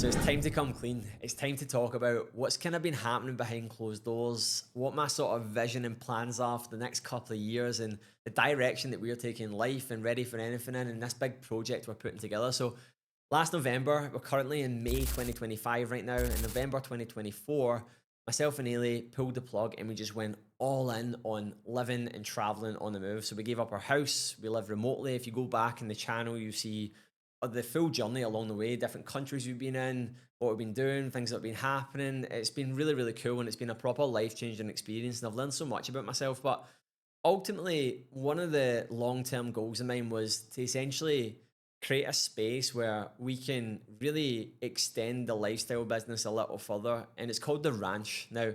So it's time to come clean. It's time to talk about what's kind of been happening behind closed doors, what my sort of vision and plans are for the next couple of years, and the direction that we're taking life and ready for anything in, and this big project we're putting together. So last November, we're currently in May 2025 right now. In November 2024, myself and Ailey pulled the plug and we just went all in on living and traveling on the move. So we gave up our house, we live remotely. If you go back in the channel, you see the full journey along the way, different countries we've been in, what we've been doing, things that have been happening. It's been really, really cool and it's been a proper life changing experience. And I've learned so much about myself. But ultimately, one of the long term goals of mine was to essentially create a space where we can really extend the lifestyle business a little further. And it's called the Ranch. Now,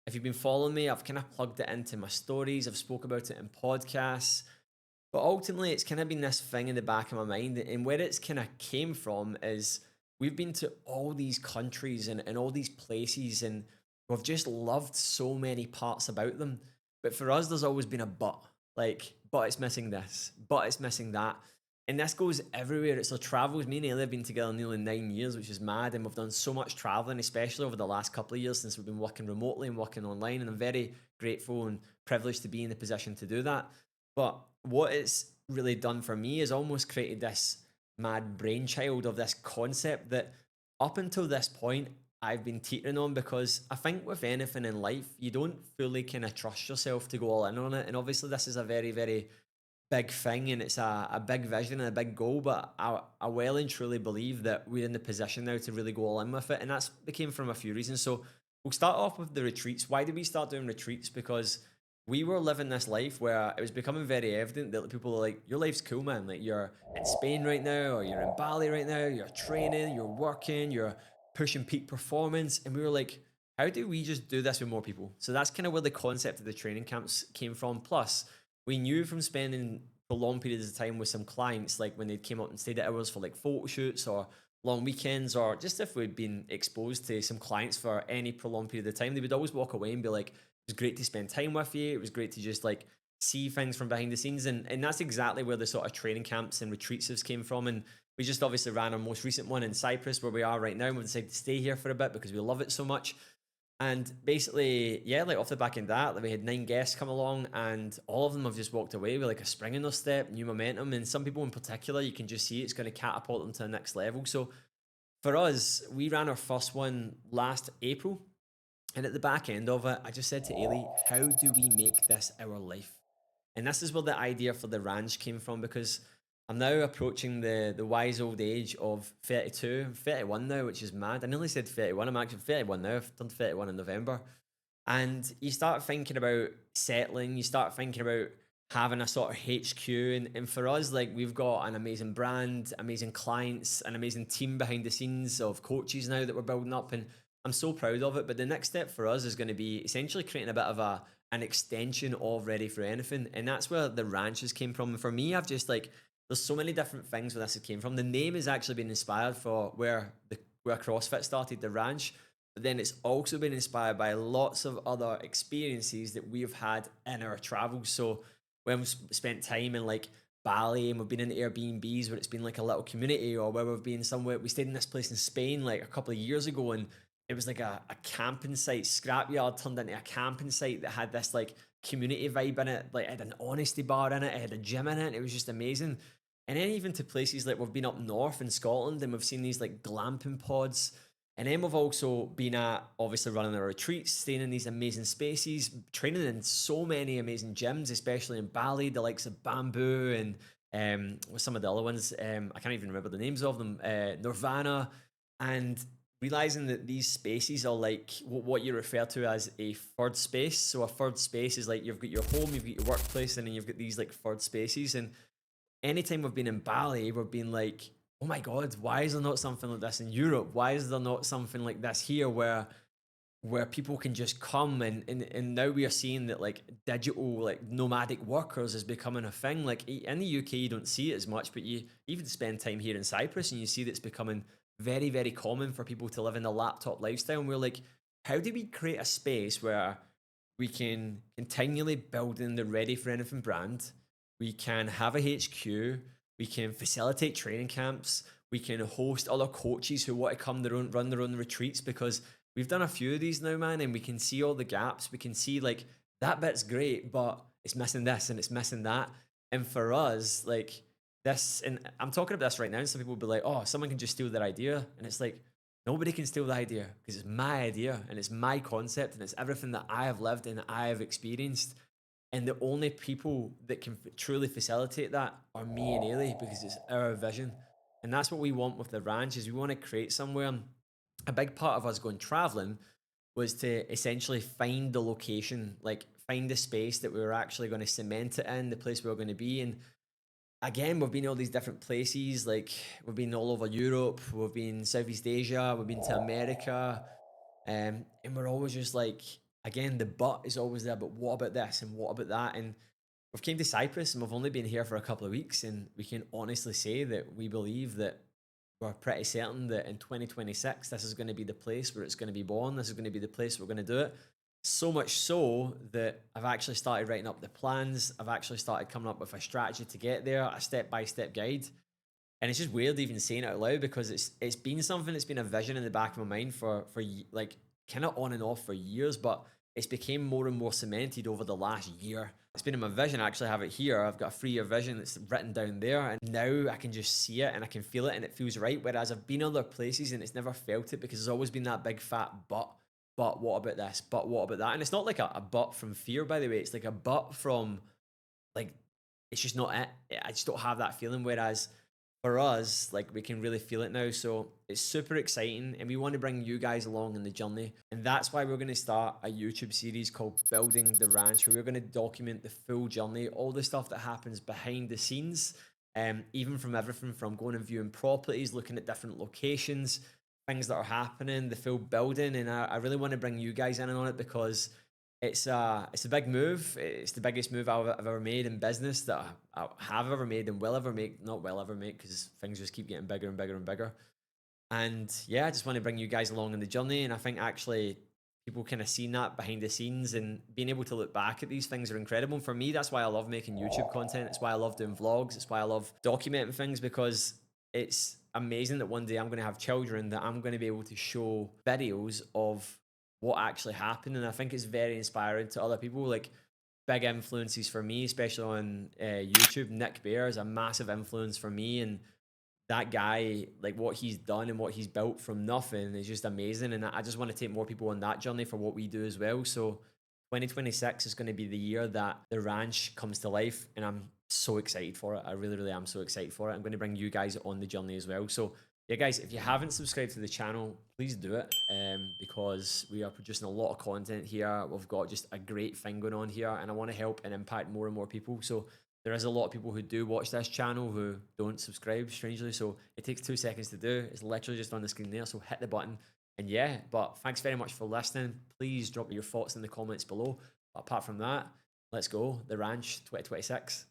if you've been following me, I've kind of plugged it into my stories, I've spoke about it in podcasts. But ultimately, it's kind of been this thing in the back of my mind. And where it's kind of came from is we've been to all these countries and all these places, and we've just loved so many parts about them. But for us, there's always been a but. Like, but it's missing this, but it's missing that. And this goes everywhere. It's our travels. Me and Ellie have been together nearly 9 years, which is mad. And we've done so much traveling, especially over the last couple of years since we've been working remotely and working online. And I'm very grateful and privileged to be in the position to do that. But what it's really done for me is almost created this mad brainchild of this concept that up until this point I've been teetering on, because I think with anything in life, you don't fully kind of trust yourself to go all in on it. And obviously, this is a very, very big thing and it's a big vision and a big goal, but I well and truly believe that we're in the position now to really go all in with it. And that's became from a few reasons. So we'll start off with the retreats. Why did we start doing retreats? Because we were living this life where it was becoming very evident that people are like, your life's cool, man. Like, you're in Spain right now, or you're in Bali right now, you're training, you're working, you're pushing peak performance. And we were like, how do we just do this with more people? So that's kind of where the concept of the training camps came from. Plus, we knew from spending prolonged periods of time with some clients, like when they came up and stayed at ours for like photo shoots or long weekends, or just if we'd been exposed to some clients for any prolonged period of time, they would always walk away and be like, it was great to spend time with you. It was great to just like see things from behind the scenes. And that's exactly where the sort of training camps and retreats came from. And we just obviously ran our most recent one in Cyprus, where we are right now. And we decided to stay here for a bit because we love it so much. And basically, yeah, like off the back of that, like we had 9 guests come along, and all of them have just walked away with like a spring in their step, new momentum. And some people in particular, you can just see it's going to catapult them to the next level. So for us, we ran our first one last April. And at the back end of it, I just said to Ailey, how do we make this our life? And this is where the idea for the ranch came from, because I'm now approaching the wise old age of 32. I'm 31 now, which is mad. I nearly said 31. I'm actually 31 now. I've turned 31 in November. And you start thinking about settling, you start thinking about having a sort of HQ. And for us, like, we've got an amazing brand, amazing clients, an amazing team behind the scenes of coaches now that we're building up. And I'm so proud of it. But the next step for us is going to be essentially creating a bit of an extension of Ready for Anything. And that's where the ranches came from. And for me, I've just like, there's so many different things where this came from. The name has actually been inspired for where CrossFit started, the ranch. But then it's also been inspired by lots of other experiences that we've had in our travels. So when we've spent time in like Bali, and we've been in Airbnbs where it's been like a little community, or where we've been somewhere, we stayed in this place in Spain like a couple of years ago, and it was like a camping site, scrapyard turned into a camping site that had this like community vibe in it. Like, it had an honesty bar in it, it had a gym in it. It was just amazing. And then even to places like we've been up north in Scotland, and we've seen these like glamping pods. And then we've also been at obviously running our retreats, staying in these amazing spaces, training in so many amazing gyms, especially in Bali, the likes of Bamboo and with some of the other ones. I can't even remember the names of them, Nirvana, and realizing that these spaces are like what you refer to as a third space. So a third space is like you've got your home, you've got your workplace, and then you've got these like third spaces. And anytime we've been in Bali, we've been like, oh my God, why is there not something like this in Europe? Why is there not something like this here where people can just come, and now we are seeing that like digital like nomadic workers is becoming a thing. Like in the UK you don't see it as much, but you even spend time here in Cyprus and you see that it's becoming very, very common for people to live in the laptop lifestyle. And we're like, how do we create a space where we can continually build in the Ready for Anything brand? We can have a HQ. We can facilitate training camps. We can host other coaches who want to come run their own retreats, because we've done a few of these now, man, and we can see all the gaps. We can see like that bit's great, but it's missing this and it's missing that. And for us, like this, and I'm talking about this right now, and some people will be like, oh, someone can just steal their idea. And it's like, nobody can steal the idea because it's my idea and it's my concept and it's everything that I have lived and I have experienced. And the only people that can truly facilitate that are me and Ailey, because it's our vision. And that's what we want with the ranch, is we want to create somewhere. A big part of us going traveling was to essentially find the location, like find the space that we were actually going to cement it in, the place we were going to be. And again, we've been all these different places. Like we've been all over Europe, we've been Southeast Asia, we've been to America, and we're always just like, again, the but is always there. But what about this and what about that? And we've came to Cyprus and we've only been here for a couple of weeks, and we can honestly say that we believe that we're pretty certain that in 2026 this is going to be the place where it's going to be born. This is going to be the place we're going to do it. So much so that I've actually started writing up the plans. I've actually started coming up with a strategy to get there, a step-by-step guide. And it's just weird even saying it out loud, because it's been something that's been a vision in the back of my mind for like kind of on and off for years, but it's became more and more cemented over the last year. It's been in my vision. I actually have it here. I've got a 3-year vision that's written down there, and now I can just see it and I can feel it and it feels right. Whereas I've been other places and it's never felt it, because there's always been that big fat but what about this? But what about that? And it's not like a but from fear, by the way. It's like a but from like, it's just not it. I just don't have that feeling. Whereas for us, like we can really feel it now. So it's super exciting, and we want to bring you guys along in the journey. And that's why we're going to start a YouTube series called Building the Ranch, where we're going to document the full journey, all the stuff that happens behind the scenes, even from everything from going and viewing properties, looking at different locations, things that are happening, the full building. And I really want to bring you guys in on it, because it's a big move. It's the biggest move I've ever made in business, that I have ever made and will ever make. Not will ever make, because things just keep getting bigger and bigger and bigger. And yeah, I just want to bring you guys along in the journey. And I think actually people kind of seen that behind the scenes, and being able to look back at these things are incredible. And for me, that's why I love making YouTube content. It's why I love doing vlogs. It's why I love documenting things, because it's amazing that one day I'm going to have children that I'm going to be able to show videos of what actually happened. And I think it's very inspiring to other people. Like big influences for me, especially on YouTube. Nick Bear is a massive influence for me, and that guy, like what he's done and what he's built from nothing is just amazing. And I just want to take more people on that journey for what we do as well. So 2026 is going to be the year that the ranch comes to life, and I'm so excited for it. I really, really am so excited for it. I'm going to bring you guys on the journey as well. So yeah, guys, if you haven't subscribed to the channel, please do it, because we are producing a lot of content here. We've got just a great thing going on here, and I want to help and impact more and more people. So there is a lot of people who do watch this channel who don't subscribe, strangely. So it takes 2 seconds to do. It's literally just on the screen there. So hit the button. And yeah, but thanks very much for listening. Please drop your thoughts in the comments below. But apart from that, let's go. The Ranch 2026.